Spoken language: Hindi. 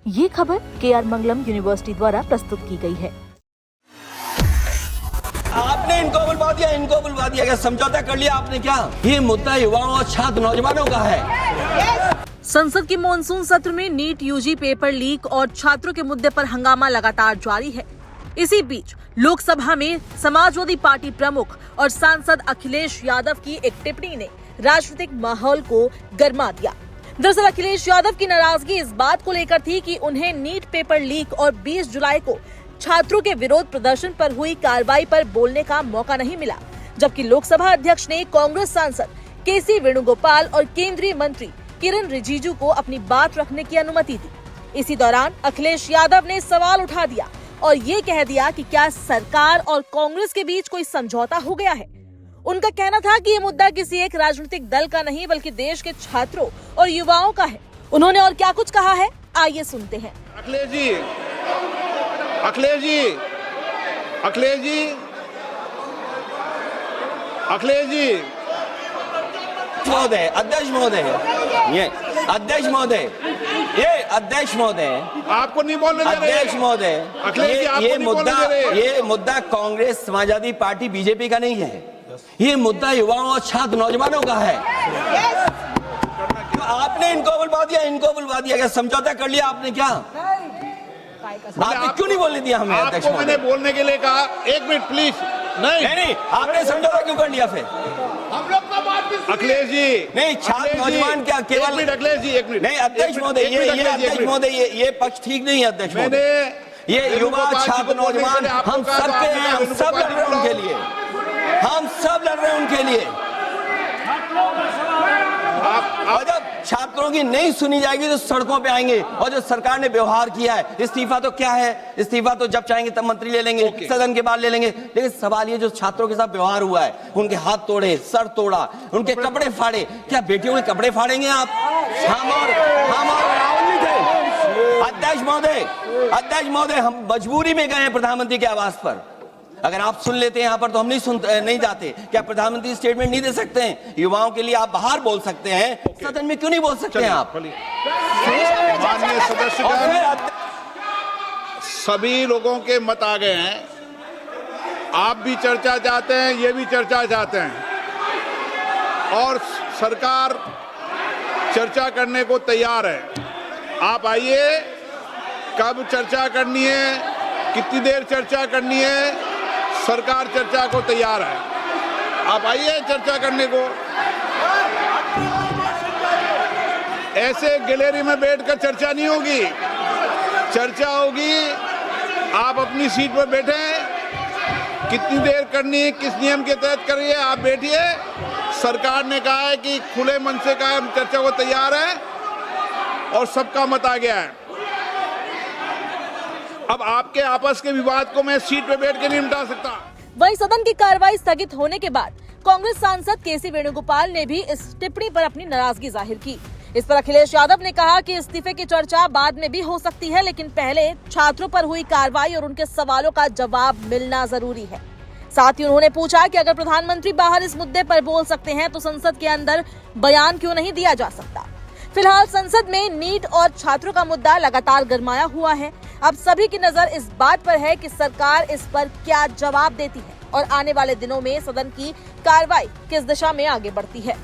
ये खबर KR मंगलम यूनिवर्सिटी द्वारा प्रस्तुत की गई है। आपने इनको बुलवा दिया क्या? समझौता कर लिया आपने क्या? ये मुद्दा युवाओं और छात्र नौजवानों का है। संसद के मॉनसून सत्र में नीट यूजी पेपर लीक और छात्रों के मुद्दे पर हंगामा लगातार जारी है। इसी बीच लोकसभा में समाजवादी पार्टी प्रमुख और सांसद अखिलेश यादव की एक टिप्पणी ने राजनीतिक माहौल को गर्मा दिया। दरअसल अखिलेश यादव की नाराजगी इस बात को लेकर थी कि उन्हें नीट पेपर लीक और 20 जुलाई को छात्रों के विरोध प्रदर्शन पर हुई कार्रवाई पर बोलने का मौका नहीं मिला, जबकि लोकसभा अध्यक्ष ने कांग्रेस सांसद केसी वेणुगोपाल और केंद्रीय मंत्री किरण रिजिजू को अपनी बात रखने की अनुमति दी। इसी दौरान अखिलेश यादव ने सवाल उठा दिया और ये कह दिया कि क्या सरकार और कांग्रेस के बीच कोई समझौता हो गया है। उनका कहना था कि ये मुद्दा किसी एक राजनीतिक दल का नहीं बल्कि देश के छात्रों और युवाओं का है। उन्होंने और क्या कुछ कहा है, आइए सुनते हैं। अखिलेश जी महोदय, अध्यक्ष महोदय, आपको नहीं बोलने दे रहे। अध्यक्ष महोदय, अखिलेश जी आपको नहीं बोलने दे रहे। ये मुद्दा कांग्रेस, समाजवादी पार्टी, बीजेपी का नहीं है। ये मुद्दा युवाओं और छात्र नौजवानों का है। आपने इनको बुलवा दिया क्या? समझौता कर लिया आपने क्या? आपने क्यों नहीं बोलने दिया हमें? अध्यक्ष आपको मैंने बोलने के लिए कहा। एक मिनट प्लीज। नहीं, आपने समझौता क्यों कर लिया फिर? हम लोग का बात भी अखिलेश जी नहीं, छात्र नौजवान क्या केवल? अखिलेश जी एक मिनट। नहीं अध्यक्ष महोदय, ये पक्ष ठीक नहीं है अध्यक्ष महोदय। ये युवा छात्र नौजवान हम सब के हैं, हम सब लड़ रहे हैं उनके लिए, हम सब लड़ रहे हैं उनके लिए। और जब छात्रों की नहीं सुनी जाएगी तो सड़कों पे आएंगे। और जो सरकार ने व्यवहार किया है, इस्तीफा तो क्या है? इस्तीफा तो जब चाहेंगे तब मंत्री ले लेंगे, सदन के बाद ले लेंगे। लेकिन सवाल ये जो छात्रों के साथ व्यवहार हुआ है, उनके हाथ तोड़े, सर तोड़ा, उनके कपड़े फाड़े, क्या बेटियों के कपड़े फाड़ेंगे आप? हम और राहुल जी थे। अध्यक्ष महोदय, हम मजबूरी में गए हैं प्रधानमंत्री के आवास पर। अगर आप सुन लेते हैं यहाँ पर तो हम नहीं जाते। क्या प्रधानमंत्री स्टेटमेंट नहीं दे सकते हैं? युवाओं के लिए आप बाहर बोल सकते हैं, सदन में क्यों नहीं बोल सकते हैं आप? माननीय सदस्यगण, सभी लोगों के मत आ गए हैं। आप भी चर्चा चाहते हैं, ये भी चर्चा चाहते हैं और सरकार चर्चा करने को तैयार है। आप आइए, कब चर्चा करनी है, कितनी देर चर्चा करनी है, सरकार चर्चा को तैयार है। आप आइए चर्चा करने को। ऐसे गैलरी में बैठकर चर्चा नहीं होगी, चर्चा होगी। आप अपनी सीट पर बैठे, कितनी देर करनी है, किस नियम के तहत करिए, आप बैठिए। सरकार ने कहा है कि खुले मन से कहा हम चर्चा को तैयार है और सबका मत आ गया है। अब आपके आपस के विवाद को मैं सीट पे बैठ के नहीं मिटा सकता। वहीं सदन की कार्रवाई स्थगित होने के बाद कांग्रेस सांसद केसी वेणुगोपाल ने भी इस टिप्पणी पर अपनी नाराजगी जाहिर की। इस पर अखिलेश यादव ने कहा कि इस्तीफे की चर्चा बाद में भी हो सकती है, लेकिन पहले छात्रों पर हुई कार्रवाई और उनके सवालों का जवाब मिलना जरूरी है। साथ ही उन्होंने पूछा कि अगर प्रधानमंत्री बाहर इस मुद्दे पर बोल सकते हैं तो संसद के अंदर बयान क्यों नहीं दिया जा सकता। फिलहाल संसद में नीट और छात्रों का मुद्दा लगातार गरमाया हुआ है। अब सभी की नजर इस बात पर है कि सरकार इस पर क्या जवाब देती है और आने वाले दिनों में सदन की कार्रवाई किस दिशा में आगे बढ़ती है।